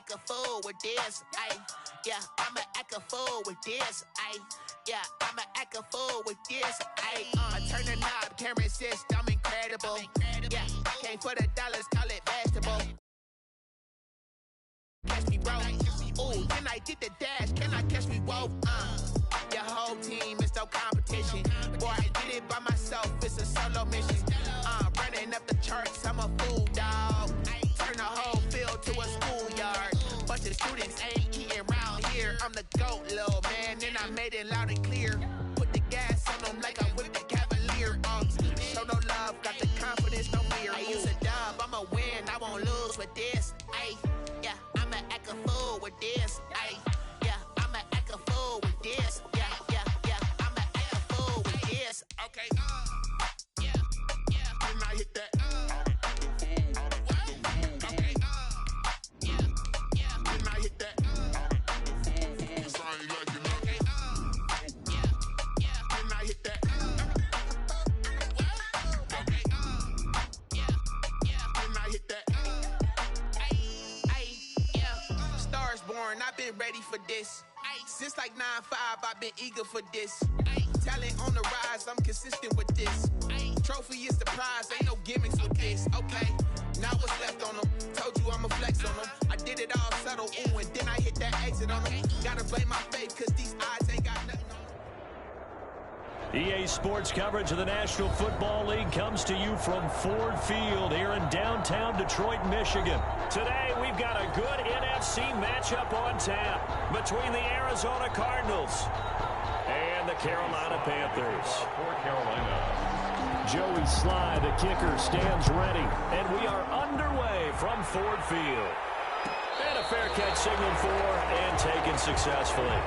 act a fool with this. Yeah, I'ma act a fool with this. Yeah, I'ma act a fool with this. I turn the knob, camera assist, I'm incredible. Yeah, came for the dollars, call it vegetable. Catch me, bro. Ooh, then I did the dash, can I catch me, whoa? Your whole team is no competition. Boy, I did it by myself, it's a solo mission. Running up the charts, I'm a fool, dog. Turn the whole field to a schoolyard. Bunch of students ain't eating round here. I'm the GOAT, little man, and I made it loud and clear. Put the gas on them like I'm with the Cavalier. Show no love, got the confidence, no fear. I use a dub, I'ma win, I won't lose with this. Yeah, I'ma act a fool with this. Yeah, I'ma act a fool with this. Yeah, I'ma act a fool with this. Okay, yeah, can I hit that? Okay, yeah, can I hit that? Sorry, like you know. Okay, yeah, can I hit that? Okay, yeah, can I hit that? Yeah, stars born, I've been ready for this. Since like 9-5, I've been eager for this. Talent on the rise, I'm consistent with this. Trophy is the prize, ain't no gimmicks with this. Okay, now what's left on them? Told you I'ma flex on them. I did it all subtle, ooh, and then I hit that exit on them. Gotta blame my faith, cause these odds ain't got nothing on them. EA Sports coverage of the National Football League comes to you from Ford Field here in downtown Detroit, Michigan. Today, we've got a good NFC matchup on tap between the Arizona Cardinals and the Carolina Panthers. For Carolina, Joey Sly, the kicker, stands ready, and we are underway from Ford Field. And a fair catch signaled for and taken successfully.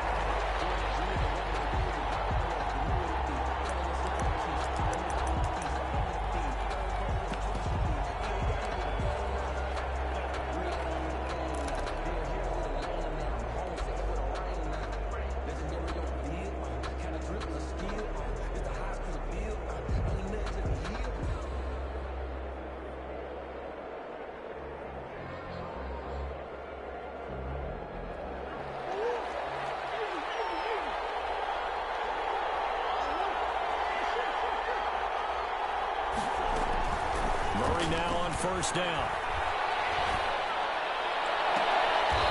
Now on first down.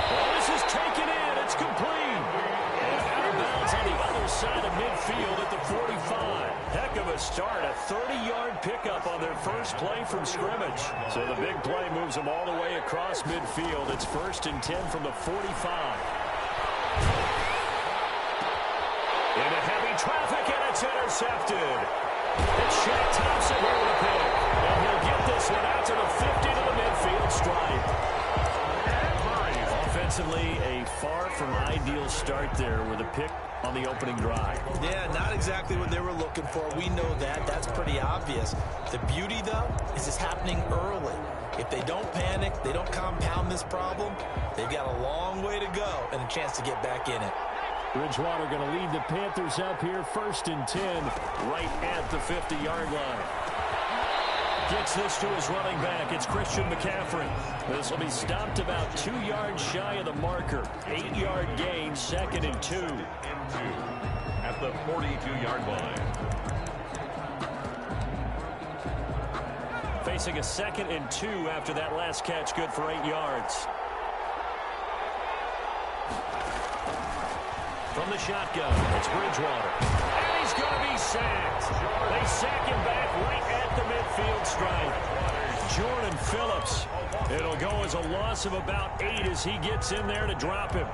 Well, this is taken in. It's complete. And out of bounds on the other side of midfield at the 45. Heck of a start. A 30-yard pickup on their first play from scrimmage. So the big play moves them all the way across midfield. It's 1st and 10 from the 45. Into heavy traffic, and it's intercepted. It's Shaq Thompson here with a pick. And he'll get this one out to the 50 to the midfield stripe. Offensively, a far from ideal start there with a pick on the opening drive. Yeah, not exactly what they were looking for. We know that. That's pretty obvious. The beauty, though, is it's happening early. If they don't panic, they don't compound this problem, they've got a long way to go and a chance to get back in it. Bridgewater going to lead the Panthers up here, 1st and 10, right at the 50-yard line. Gets this to his running back. It's Christian McCaffrey. This will be stopped about 2 yards shy of the marker. 8-yard gain, 2nd and 2. At the 42-yard line. Facing a 2nd and 2 after that last catch, good for 8 yards. From the shotgun, it's Bridgewater. And he's going to be sacked. They sack him back right at the midfield stripe. Jordan Phillips. It'll go as a loss of about 8 as he gets in there to drop him.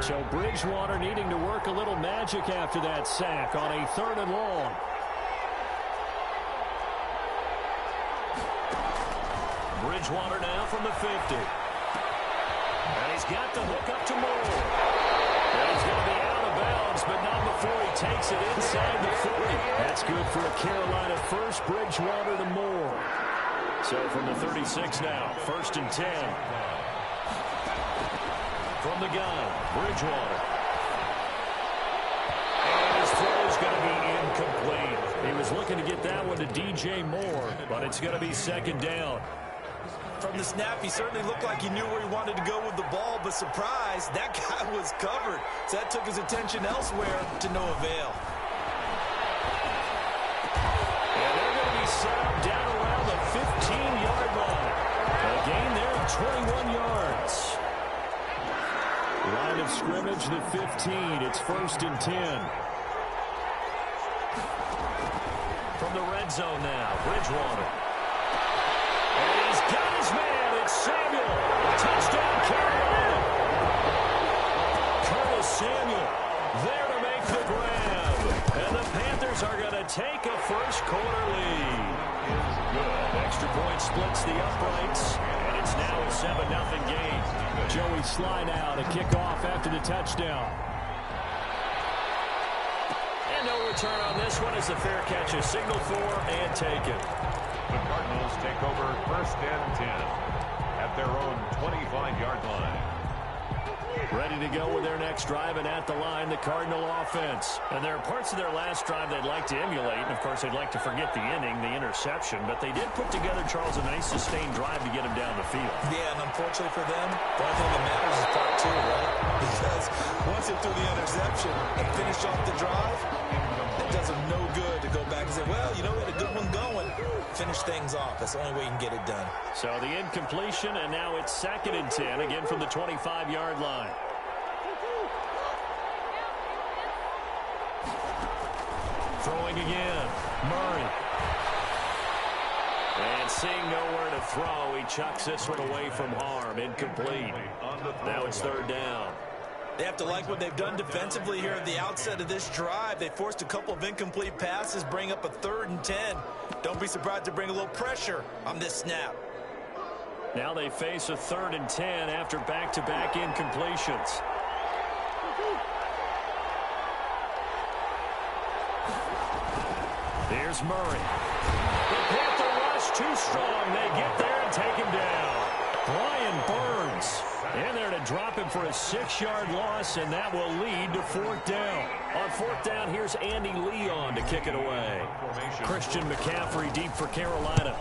So Bridgewater needing to work a little magic after that sack on a 3rd and long. Bridgewater now from the 50. And he's got the hook up to Moore. And he's going to be out of bounds, but not before he takes it inside the 40. That's good for a Carolina first. Bridgewater to Moore. So from the 36 now, 1st and 10. From the gun, Bridgewater. And his throw is going to be incomplete. He was looking to get that one to DJ Moore, but it's going to be 2nd down. From the snap, he certainly looked like he knew where he wanted to go with the ball, but surprise, that guy was covered. So that took his attention elsewhere to no avail. And they're going to be set up down around the 15-yard line. A gain there of 21 yards. Line of scrimmage, the 15. It's 1st and 10. From the red zone now, Bridgewater. And he's got his man. It's Samuel. Touchdown, Carolina. Curtis Samuel there to make the grab. And the Panthers are going to take a first-quarter lead. Extra point splits the uprights, and it's now a 7-0 game. Joey slide out, a kickoff after the touchdown. And no return on this one as the fair catch is signaled for and taken. The Cardinals take over 1st and 10 at their own 25-yard line. Ready to go with their next drive, and at the line, the Cardinal offense. And there are parts of their last drive they'd like to emulate, and of course they'd like to forget the inning, the interception, but they did put together, Charles, a nice sustained drive to get him down the field. Yeah, and unfortunately for them, the only thing that matters is part 2, right? Because once they threw the interception and finished off the drive, it does them no good to go back and say, well, you know, we had a good one going. Finish things off. That's the only way you can get it done. So the incompletion, and now it's 2nd and 10, again from the 25-yard line. Throwing again, Murray. And seeing nowhere to throw, he chucks this one away from harm. Incomplete. Now it's 3rd down. They have to like what they've done defensively here at the outset of this drive. They forced a couple of incomplete passes, bring up a 3rd and 10. Don't be surprised to bring a little pressure on this snap. Now they face a 3rd and 10 after back-to-back incompletions. Here's Murray. The Panther rush too strong. They get there and take him down. Brian Burns in there to drop him for a 6-yard loss, and that will lead to 4th down. On 4th down, here's Andy Leon to kick it away. Christian McCaffrey deep for Carolina.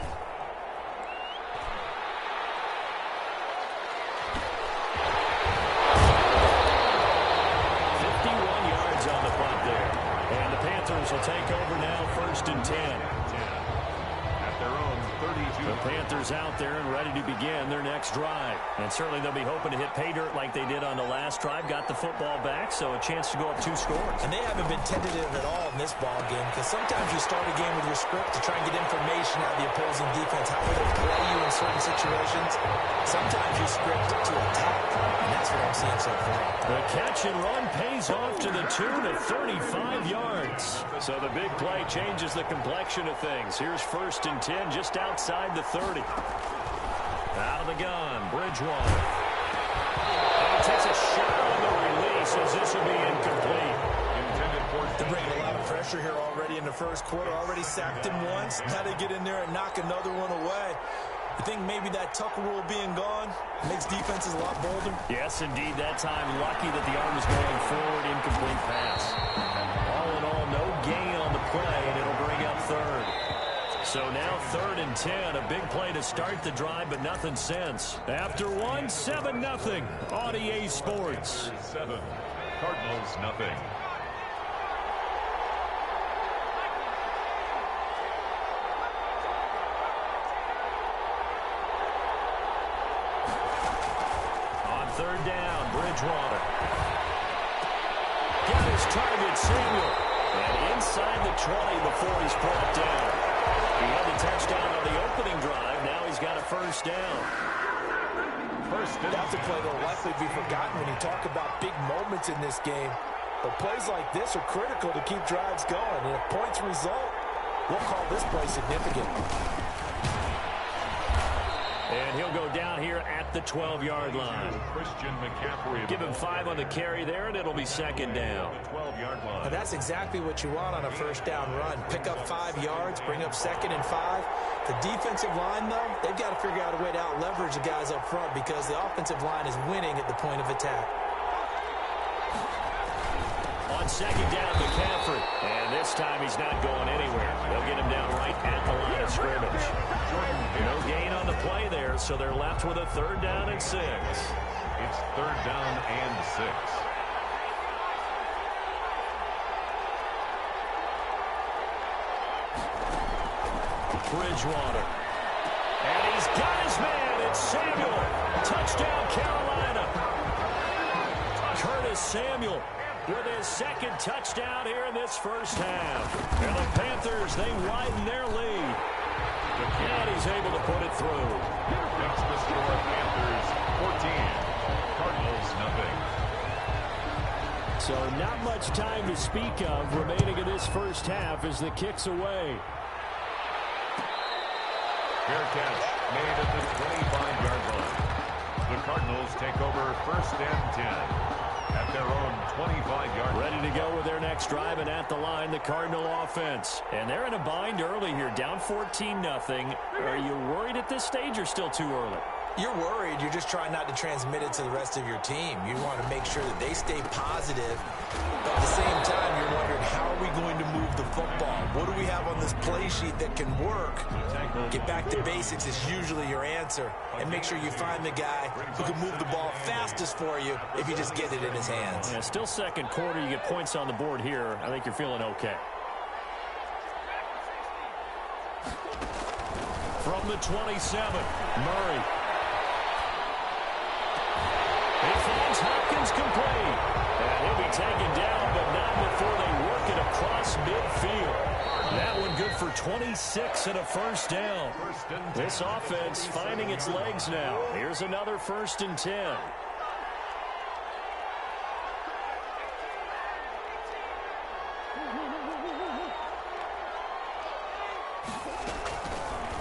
Will take over now, 1st and 10. At their own 32. The Panthers out there and ready to begin their next drive. And certainly they'll be hoping to hit pay dirt like they did on the last drive. Got the football back, so a chance to go up 2 scores. And they haven't been tentative at all in this ball game, because sometimes you start a game with your script to try and get information out of the opposing defense. How will they play you in certain situations? Sometimes you script to attack, and that's what I'm seeing so far. The catch and run pays off to the tune of 35 yards. So the big play changes the complexion of things. Here's 1st and 10 just outside the 30. Out of the gun, Bridgewater. And he takes a shot on the release as this will be incomplete. They're bringing a lot of pressure here already in the 1st quarter. Already sacked him once. Now they get in there and knock another one away. You think maybe that Tucker rule being gone makes defenses a lot bolder? Yes, indeed. That time, lucky that the arm was going forward. Incomplete pass. All in all, no gain on the play, and it'll bring up 3rd. So now 3rd and 10. A big play to start the drive, but nothing since. After one, 7-0 on EA Sports. 7. Cardinals, nothing. On 3rd down, Bridgewater. Got his target, Samuel. And inside the 20 before he's brought down. He had the touchdown on the opening drive. Now he's got a 1st down. That's a play that will likely be forgotten when you talk about big moments in this game. But plays like this are critical to keep drives going. And if points result, we'll call this play significant. And he'll go down here at the 12-yard line. Christian McCaffrey. Give him 5 on the carry there, and it'll be 2nd down. 12-yard line. And that's exactly what you want on a 1st down run. Pick up 5 yards, bring up 2nd and 5. The defensive line, though, they've got to figure out a way to out-leverage the guys up front because the offensive line is winning at the point of attack. On second down, McCaffrey. And this time he's not going anywhere. They'll get him down right at the line of scrimmage. No gain on the play there, so they're left with a 3rd down and 6. It's 3rd down and 6. Bridgewater. And he's got his man. It's Samuel. Touchdown, Carolina. Curtis Samuel with his 2nd touchdown here in this first half. And the Panthers, they widen their lead. And he's able to put it through. That's the score. Panthers 14. Cardinals nothing. So not much time to speak of remaining in this first half as the kick's away. Fair catch made at the 25-yard line. The Cardinals take over 1st and 10 at their own 25-yard line. Ready to go with their next drive, and at the line, the Cardinal offense. And they're in a bind early here, down 14-0. Are you worried at this stage or still too early? You're worried. You're just trying not to transmit it to the rest of your team. You want to make sure that they stay positive. But at the same time, you're wondering, how are we going to move the football? What do we have on this play sheet that can work? Get back to basics is usually your answer. And make sure you find the guy who can move the ball fastest for you if you just get it in his hands. Yeah, still second quarter. You get points on the board here. I think you're feeling okay. From the 27, Murray. He finds Hopkins complete. And he'll be taken down, but not before they work it across midfield. That one good for 26 and a 1st down. This offense finding its legs now. Here's another 1st and 10.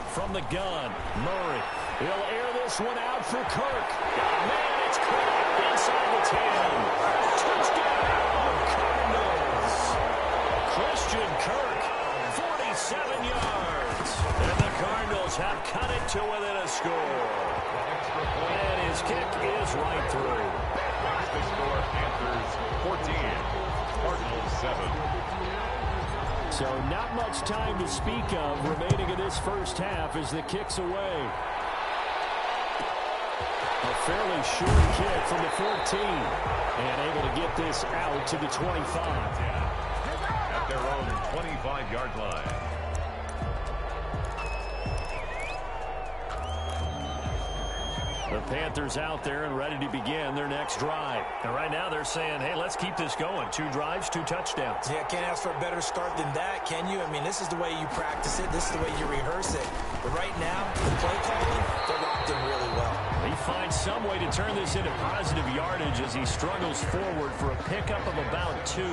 From the gun, Murray. He'll air this one out for Kirk. Man, it's Kirk inside the 10. Touchdown, Cardinals. Christian Kirk, 47 yards. And the Cardinals have cut it to within a score. And his kick is right through. That's the score. Panthers 14. Cardinals 7. So not much time to speak of remaining in this first half as the kick's away. A fairly short kick from the 14. And able to get this out to the 25. At their own 25-yard line. The Panthers out there and ready to begin their next drive. And right now they're saying, hey, let's keep this going. 2 drives, 2 touchdowns. Yeah, can't ask for a better start than that, can you? I mean, this is the way you practice it. This is the way you rehearse it. But right now, the play calling, they're locked in really well. He finds some way to turn this into positive yardage as he struggles forward for a pickup of about 2.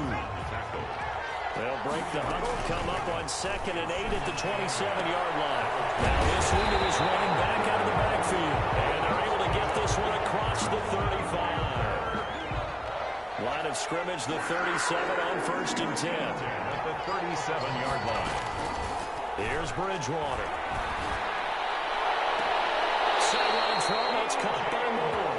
They'll break the huddle, come up on 2nd and 8 at the 27-yard line. Now this one to his running back out of the backfield. And they're able to get this one across the 35. Line of scrimmage, the 37 on 1st and 10. At the 37-yard line. Here's Bridgewater. Sideline throw, it's caught by Moore.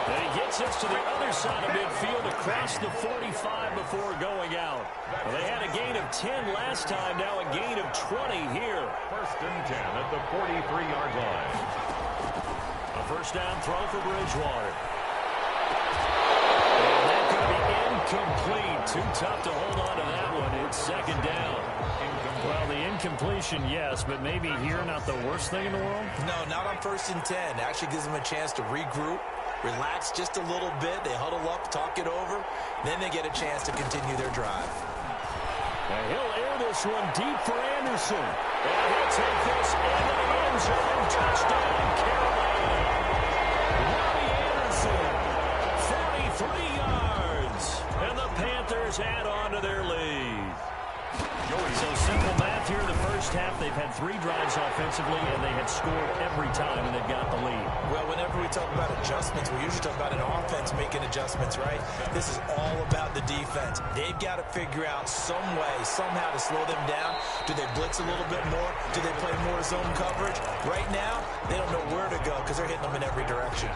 And he gets us to the other side of midfield across the 45 before going out. Well, they had a gain of 10 last time, now a gain of 20 here. 1st and 10 at the 43-yard line. A 1st down throw for Bridgewater. And that could be incomplete. Too tough to hold on to that one. It's 2nd down. Well, the incompletion, yes, but maybe here not the worst thing in the world? No, not on 1st and 10. It actually gives them a chance to regroup, relax just a little bit. They huddle up, talk it over. Then they get a chance to continue their drive. And he'll air this one deep for Anderson. And he'll take this into the end zone. Touchdown, Carolina. Robbie Anderson, 43 yards. And the Panthers add on to their lead. So simple math here in the first half. They've had 3 drives offensively, and they had scored every time, and they've got the lead. Well, whenever we talk about adjustments, we usually talk about an offense making adjustments, right? This is all about the defense. They've got to figure out some way, somehow to slow them down. Do they blitz a little bit more? Do they play more zone coverage? Right now, they don't know where to go because they're hitting them in every direction.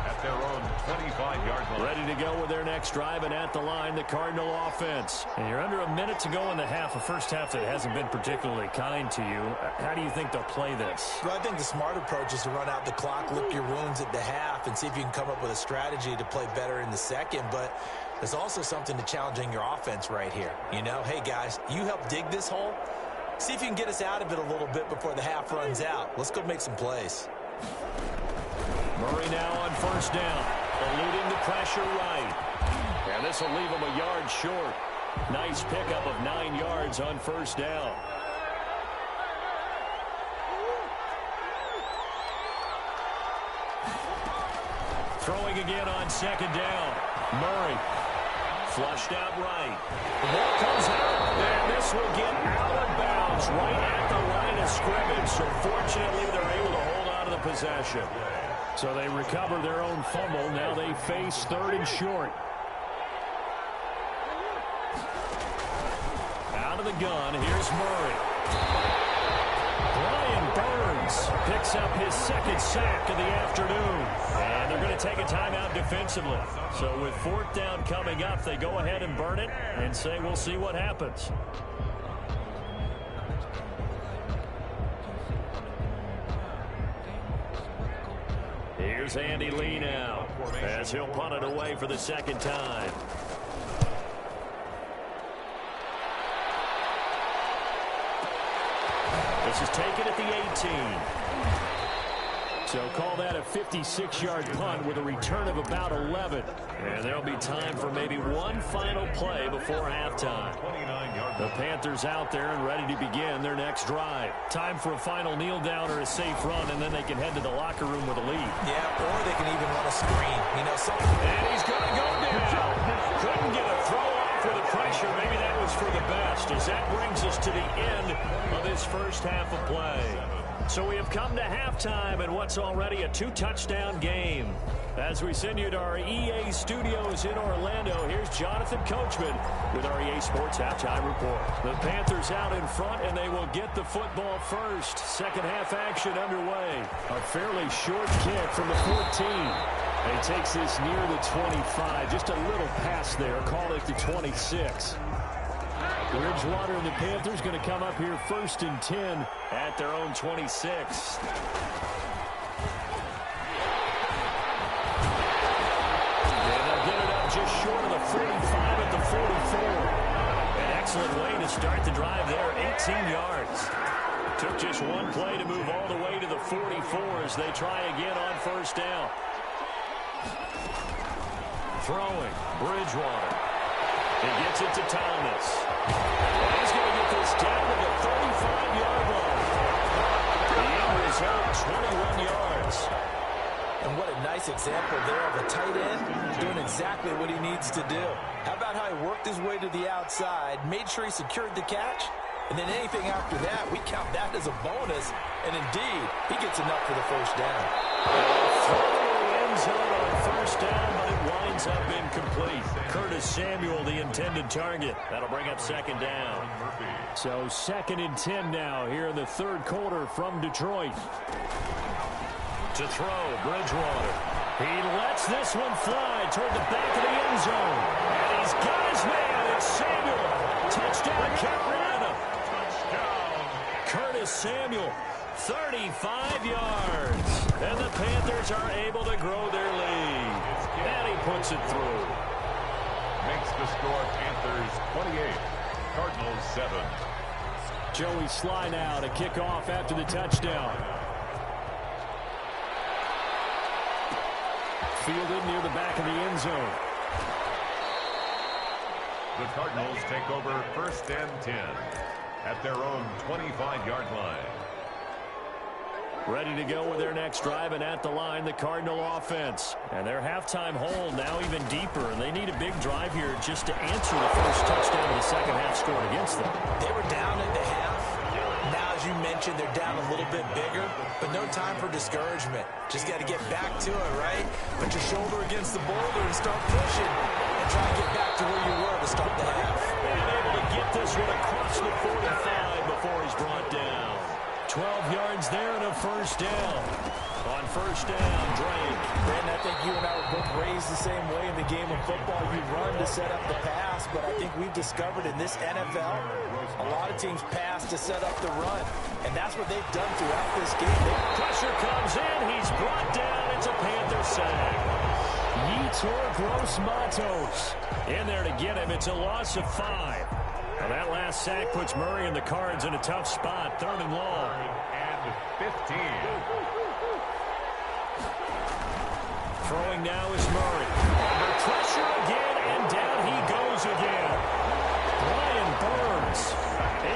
At their own 25-yard line. Ready to go with their next drive, and at the line, the Cardinal offense. And you're under a minute to go in the half, a first half that hasn't been particularly kind to you. How do you think they'll play this? Well, I think the smart approach is to run out the clock, lick your wounds at the half, and see if you can come up with a strategy to play better in the second. But there's also something to challenging your offense right here. You know, hey, guys, you help dig this hole. See if you can get us out of it a little bit before the half runs out. Let's go make some plays. Murray now on first down, eluding the pressure right. And this will leave him a yard short. Nice pickup of 9 yards on first down. Throwing again on second down. Murray flushed out right. The ball comes out, and this will get out of bounds right at the line of scrimmage. So fortunately, they're able to hold on to the possession. So they recover their own fumble. Now they face third and short. Out of the gun, here's Murray. Brian Burns picks up his second sack of the afternoon. And they're going to take a timeout defensively. So with fourth down coming up, they go ahead and burn it and say we'll see what happens. Here's Andy Lee now as he'll punt it away for the second time. This is taken at the 18. So call that a 56-yard punt with a return of about 11. And there'll be time for maybe one final play before halftime. The Panthers out there and ready to begin their next drive. Time for a final kneel down or a safe run, and then they can head to the locker room with a lead. Yeah, or they can even run a screen. You know, something. And he's going to go down. Couldn't get a throw off with the pressure. Maybe that was for the best, as that brings us to the end of this first half of play. So we have come to halftime in what's already a 2-touchdown game. As we send you to our EA studios in Orlando, here's Jonathan Coachman with our EA Sports Halftime Report. The Panthers out in front, and they will get the football first. Second half action underway. A fairly short kick from the 14. And he takes this near the 25. Just a little pass there. Call it the 26. Bridgewater and the Panthers going to come up here first and 10 at their own 26. Just short of the 45 at the 44. An excellent way to start the drive there, 18 yards. Took just one play to move all the way to the 44 as they try again on first down. Throwing, Bridgewater. He gets it to Thomas. And he's going to get this down to the 35-yard line. The end result, 21 yards. And what a nice example there of a tight end doing exactly what he needs to do. How about how he worked his way to the outside, made sure he secured the catch, and then anything after that, we count that as a bonus. And indeed, he gets enough for the first down. End zone on first down, but it winds up incomplete. Curtis Samuel, the intended target. That'll bring up second down. So second and 10 now here in the third quarter from Detroit. To throw, Bridgewater. He lets this one fly toward the back of the end zone. And he's got his man. It's Samuel. Touchdown, Carolina. Touchdown. Curtis Samuel, 35 yards. And the Panthers are able to grow their lead. And he puts it through. Makes the score Panthers 28, Cardinals 7. Joey Sly now to kick off after the touchdown. Fielded near the back of the end zone. The Cardinals take over first and 10 at their own 25-yard line. Ready to go with their next drive, and at the line, the Cardinal offense. And their halftime hole now even deeper, and they need a big drive here just to answer the first touchdown of the second half scored against them. They were down at the half. Now, as you mentioned, they're down a little bit bigger, but no time for discouragement. Just got to get back to it, right? Put your shoulder against the boulder and start pushing and try to get back to where you were to start the half. And able to get this one across the 45 before he's brought down. 12 yards there and a first down. On first down, Drake. Brandon, I think you and I were both raised the same way in the game of football. You run to set up the pass, but I think we've discovered in this NFL, a lot of teams pass to set up the run, and that's what they've done throughout this game. Pressure comes in. He's brought down. It's a Panther sack. Yetur Gross-Matos in there to get him. It's a loss of 5. Now that last sack puts Murray and the Cards in a tough spot. 3rd and long. And 15. Throwing now is Murray. Under pressure again, and down he goes again. Brian Burns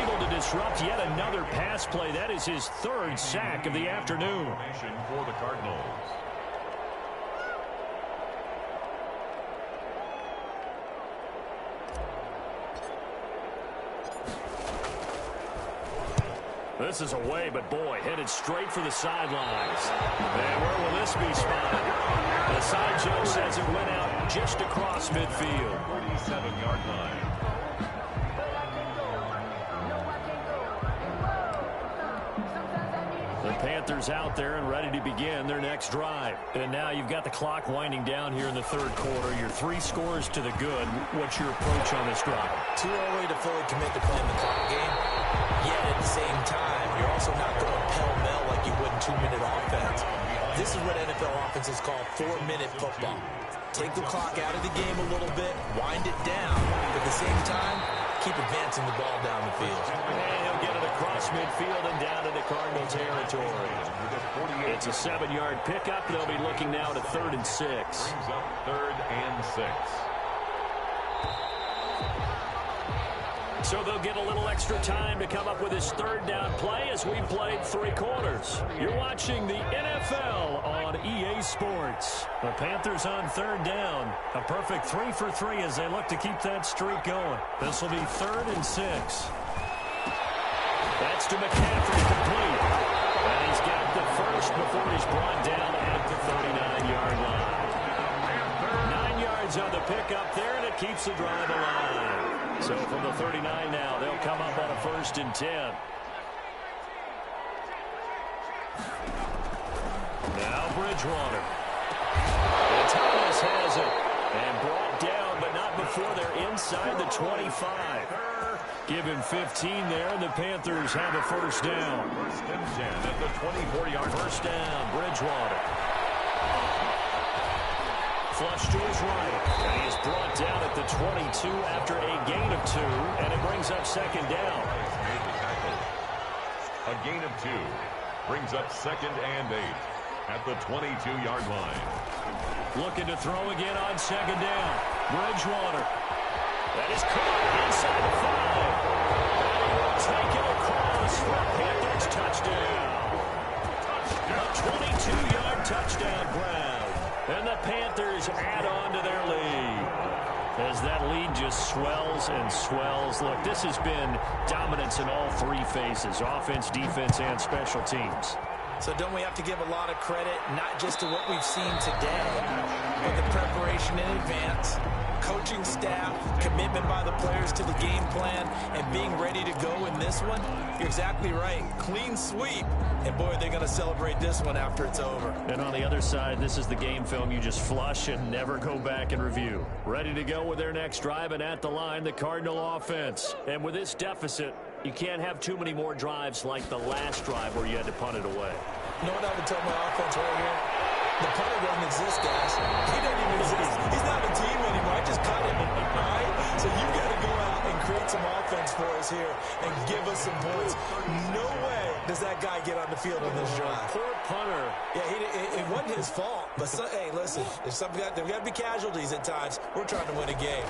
able to disrupt yet another pass play. That is his 3rd sack of the afternoon. For the Cardinals. This is away, but boy, headed straight for the sidelines. And where will this be spotted? The side judge says it went out just across midfield. 37-yard line. The Panthers out there and ready to begin their next drive. And now you've got the clock winding down here in the 3rd quarter. Your 3 scores to the good. What's your approach on this drive? Too early to fully commit to playing the clock game. Yet at the same time, you're also not going pell-mell like you would in 2-minute offense. This is what NFL offenses call 4-minute football. Take the clock out of the game a little bit, wind it down, but at the same time, keep advancing the ball down the field. And he'll get it across midfield and down into Cardinal territory. It's a 7-yard pickup. They'll be looking now to 3rd and 6. Brings up 3rd and 6. So they'll get a little extra time to come up with his 3rd down play as we've played 3 quarters. You're watching the NFL on EA Sports. The Panthers on 3rd down. A perfect 3 for 3 as they look to keep that streak going. This will be 3rd and 6. That's to McCaffrey, complete. And he's got the first before he's brought down at the 39-yard line. 9 yards on the pickup there, and it keeps the drive alive. So from the 39 now, they'll come up on a 1st and 10. Now Bridgewater. And Thomas has it. And brought down, but not before they're inside the 25. Give him 15 there, and the Panthers have a 1st down. 1st and 10 at the 24-yard. 1st down, Bridgewater. Flush to his right, and he is brought down at the 22 after a gain of 2, and it brings up 2nd down. A gain of 2 brings up 2nd and 8 at the 22-yard line. Looking to throw again on 2nd down. Bridgewater. That is caught inside the 5. And he will take it across for a Panthers touchdown. A 22-yard touchdown grab. And the Panthers add on to their lead. As that lead just swells and swells. Look, this has been dominance in all 3 phases. Offense, defense, and special teams. So don't we have to give a lot of credit, not just to what we've seen today, but the preparation in advance, coaching staff, commitment by the players to the game plan, and being ready to go in this one? You're exactly right. Clean sweep. And, boy, they're going to celebrate this one after it's over. And on the other side, this is the game film you just flush and never go back and review. Ready to go with their next drive, and at the line, the Cardinal offense. And with this deficit, you can't have too many more drives like the last drive where you had to punt it away. You know what I would tell my offense right here? The punter doesn't exist, guys. He doesn't even exist. He's not a team anymore. I just cut him, all right? So you got to go out and create some offense for us here and give us some points. No way does that guy get on the field on this drive. Poor punter. Yeah, it wasn't his fault. But, hey, listen, there's got to be casualties at times. We're trying to win a game.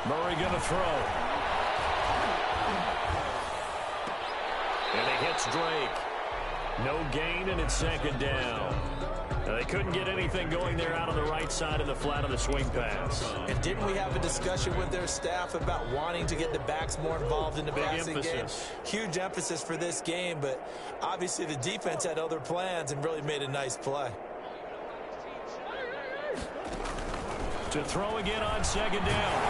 Murray going to throw. And he hits Drake. No gain, and it's 2nd down. Now, they couldn't get anything going there out on the right side of the flat of the swing pass. And didn't we have a discussion with their staff about wanting to get the backs more involved in the passing game? Huge emphasis for this game, but obviously the defense had other plans and really made a nice play. To throw again on 2nd down.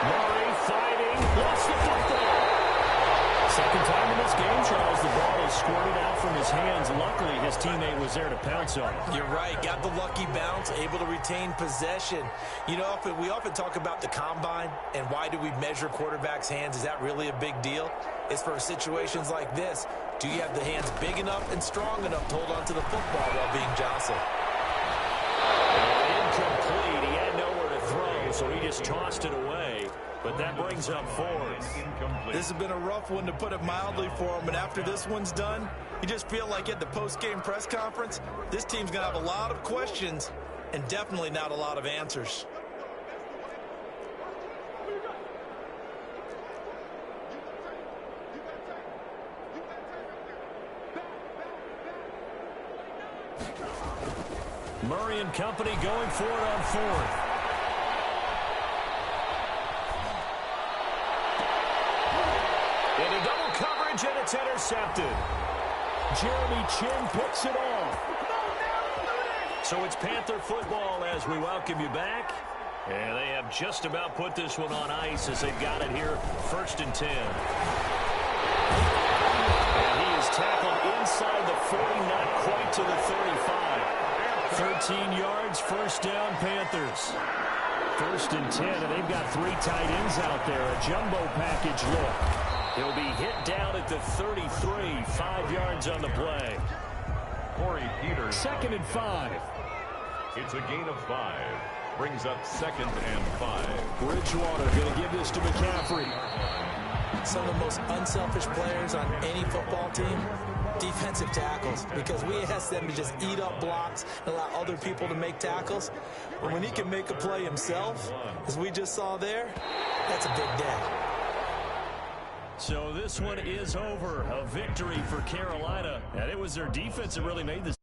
Murray fighting. Lost the football. Second time in this game, Charles, the ball is squirted out from his hands. Luckily, his teammate was there to pounce on it. You're right. Got the lucky bounce, able to retain possession. You know, we often talk about the combine and why do we measure quarterbacks' hands. Is that really a big deal? It's for situations like this. Do you have the hands big enough and strong enough to hold on to the football while being jostled? Incomplete. He had nowhere to throw, so he just tossed it away. But that brings up fourth. This has been a rough one, to put it mildly, for him. And after this one's done, you just feel like at the post-game press conference, this team's going to have a lot of questions and definitely not a lot of answers. Murray and company going for it on fourth. Into double coverage, and it's intercepted. Jeremy Chin picks it off. So it's Panther football as we welcome you back. And they have just about put this one on ice as they've got it here, 1st and 10. And he is tackled inside the 40, not quite to the 35. 13 yards, first down, Panthers. 1st and 10, and they've got 3 tight ends out there. A jumbo package look. He'll be hit down at the 33, 5 yards on the play. Corey Peters. 2nd and 5. It's a gain of 5. Brings up 2nd and 5. Bridgewater going to give this to McCaffrey. Some of the most unselfish players on any football team, defensive tackles, because we ask them to just eat up blocks and allow other people to make tackles. But when he can make a play himself, as we just saw there, that's a big day. So this one is over. A victory for Carolina. And it was their defense that really made this.